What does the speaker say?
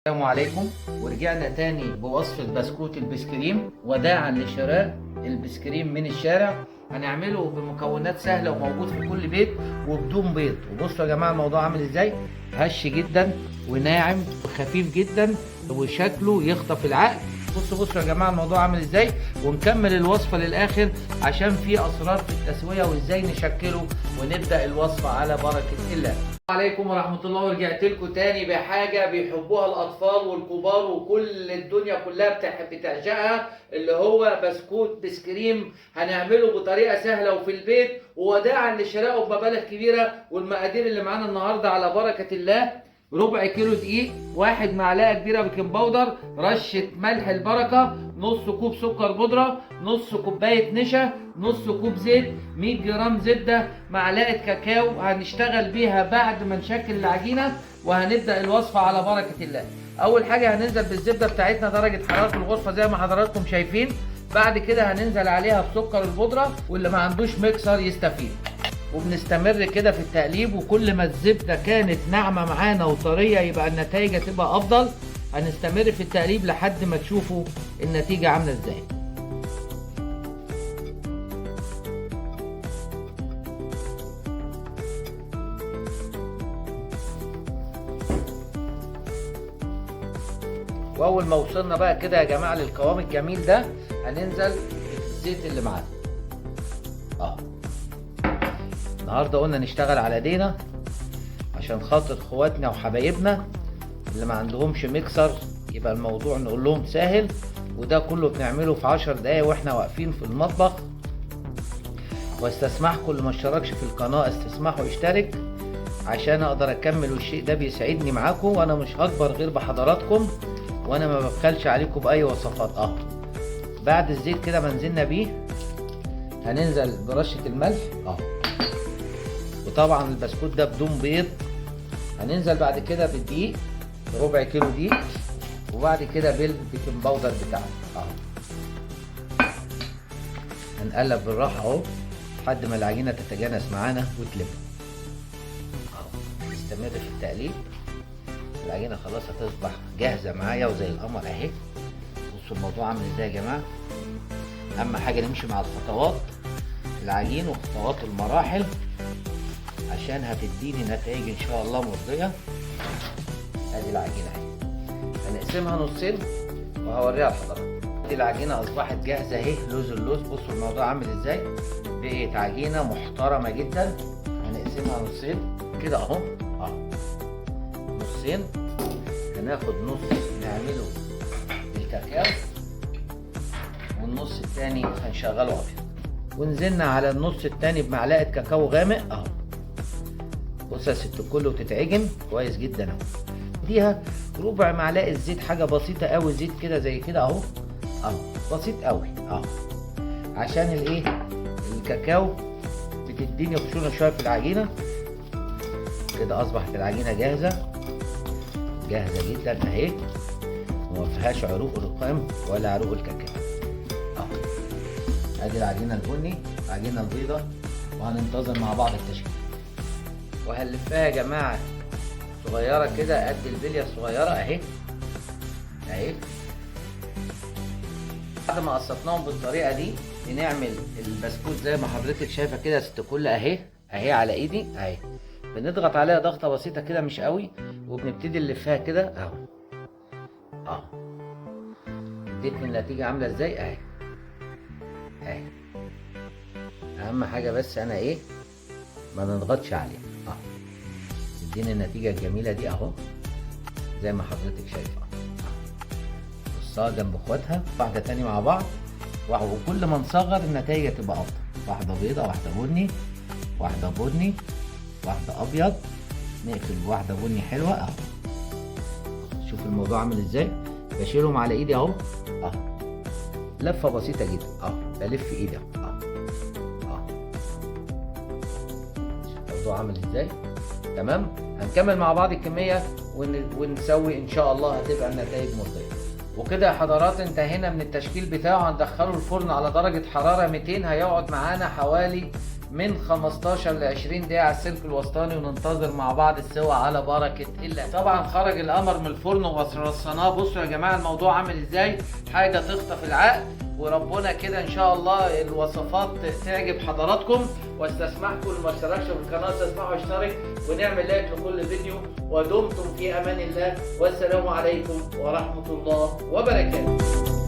السلام عليكم، ورجعنا تاني بوصف البسكوت البسكريم وداعا لشراء البسكريم من الشارع. هنعمله بمكونات سهله وموجود في كل بيت وبدون بيض. وبصوا يا جماعه الموضوع عامل ازاي، هش جدا وناعم وخفيف جدا وشكله يخطف العقل. بصوا يا جماعه الموضوع عامل ازاي، ونكمل الوصفه للاخر عشان في اسرار في التسويه وازاي نشكله. ونبدا الوصفه على بركه الله. السلام عليكم ورحمة الله، ورجعت لكم تاني بحاجة بيحبوها الأطفال والكبار وكل الدنيا كلها بتعشقها، اللي هو بسكوت بسكريم. هنعمله بطريقة سهلة وفي البيت ووداعا لشرائه بمبالغ كبيرة. والمقادير اللي معانا النهاردة على بركة الله: ربع كيلو دقيق، 1 معلقة كبيرة بيكنج باودر، رشة ملح البركة، نص كوب سكر بودرة، نص كوباية نشا، نص كوب زيت، 100 جرام زبدة، معلقة كاكاو هنشتغل بيها بعد ما نشكل العجينة. وهنبدأ الوصفة على بركة الله. أول حاجة هننزل بالزبدة بتاعتنا درجة حرارة الغرفة زي ما حضراتكم شايفين. بعد كده هننزل عليها بسكر البودرة، واللي ما عندوش ميكسر يستفيد. وبنستمر كده في التقليب، وكل ما الزبدة كانت ناعمة معانا وطرية يبقى النتائج هتبقى أفضل. هنستمر في التقليب لحد ما تشوفوا النتيجة عاملة ازاي. واول ما وصلنا بقى كده يا جماعه للقوام الجميل ده، هننزل بالزيت اللي معانا. النهارده قلنا نشتغل على ايدينا عشان خاطر اخواتنا وحبايبنا اللي ما عندهمش ميكسر، يبقى الموضوع نقول لهم سهل. وده كله بنعمله في 10 دقايق واحنا واقفين في المطبخ. واستسمحكم اللي ما اشتركش في القناه استسمحوا يشترك عشان اقدر اكمل، والشيء ده بيسعدني معاكم، وانا مش هكبر غير بحضراتكم، وانا ما ببخلش عليكم باي وصفات. بعد الزيت كده ما نزلنا بيه هننزل برشه الملح. وطبعا البسكوت ده بدون بيض. هننزل بعد كده بالدقيق، ربع كيلو دقيق، وبعد كده بالبيكنج باودر بتاعنا. هنقلب بالراحه اهو لحد ما العجينه تتجانس معانا وتلم. نستمر في التقليب. العجينه خلاص هتصبح جاهزه معايا وزي القمر اهي. بصوا الموضوع عامل ازاي يا جماعه. اهم حاجه نمشي مع الخطوات العجين وخطوات المراحل عشان هتديني نتائج ان شاء الله مرضيه. ادي العجينه اهي، هنقسمها نصين وهوريها لحضراتكم. دي العجينه اصبحت جاهزه اهي، لوز اللوز. بصوا الموضوع عامل ازاي، بقت عجينه محترمه جدا. هنقسمها نصين كده اهو. نصين. هناخد نص نعمله بالكاكاو، والنص التاني هنشغله ابيض. ونزلنا على النص التاني بمعلقه كاكاو غامق اهو. بص يا ست الكل، وتتعجن كويس جدا اهو. اديها ربع معلقه زيت، حاجه بسيطه قوي، زيت كده زي كده اهو. بسيط قوي عشان الايه، الكاكاو بتديني خشونه شويه في العجينه. كده اصبحت العجينه جاهزه جدا اهي، وما فيهاش عروق الرقام ولا عروق الكاكاو. ادي العجينه البني، العجينه البيضاء، وهننتظر مع بعض التشكيل. وهنلفها يا جماعه صغيره كده قد البليه الصغيره اهي. بعد ما قصصناهم بالطريقه دي بنعمل البسكوت زي ما حضرتك شايفه كده يا ست الكل اهي على ايدي اهي. بنضغط عليها ضغطه بسيطه كده مش قوي، وبنبتدي نلفها كده اهو. اديتني النتيجه عامله ازاي اهي. اهم حاجه بس انا ايه، ما نضغطش عليها. اديني النتيجه الجميله دي اهو زي ما حضرتك شايفه. بصها جنب اخواتها، واحده تاني مع بعض، وكل ما نصغر النتائج تبقى افضل. واحده بيضه، واحده بني، واحده بني، واحده ابيض. نقفل بواحده بني حلوه اهو. شوف الموضوع عامل ازاي. بشيلهم على ايدي اهو. لفه بسيطه جدا بلف ايدي اهو. الموضوع عامل ازاي. تمام. هنكمل مع بعض الكميه ونسوي ان شاء الله، هتبقى النتائج مرضيه. وكده يا حضرات انتهينا من التشكيل بتاعه. هندخله الفرن على درجه حراره 200، هيقعد معانا حوالي من 15 ل 20 دقيقة على السلك الوسطاني، وننتظر مع بعض السوا على بركة الله. طبعا خرج القمر من الفرن ورصناه. بصوا يا جماعة الموضوع عامل ازاي، حاجة تخطف العقل. وربنا كده ان شاء الله الوصفات تعجب حضراتكم. واستسمحكم اللي ما اشتركش في القناة تسمعوا اشترك ونعمل لايك لكل فيديو. ودمتم في امان الله، والسلام عليكم ورحمة الله وبركاته.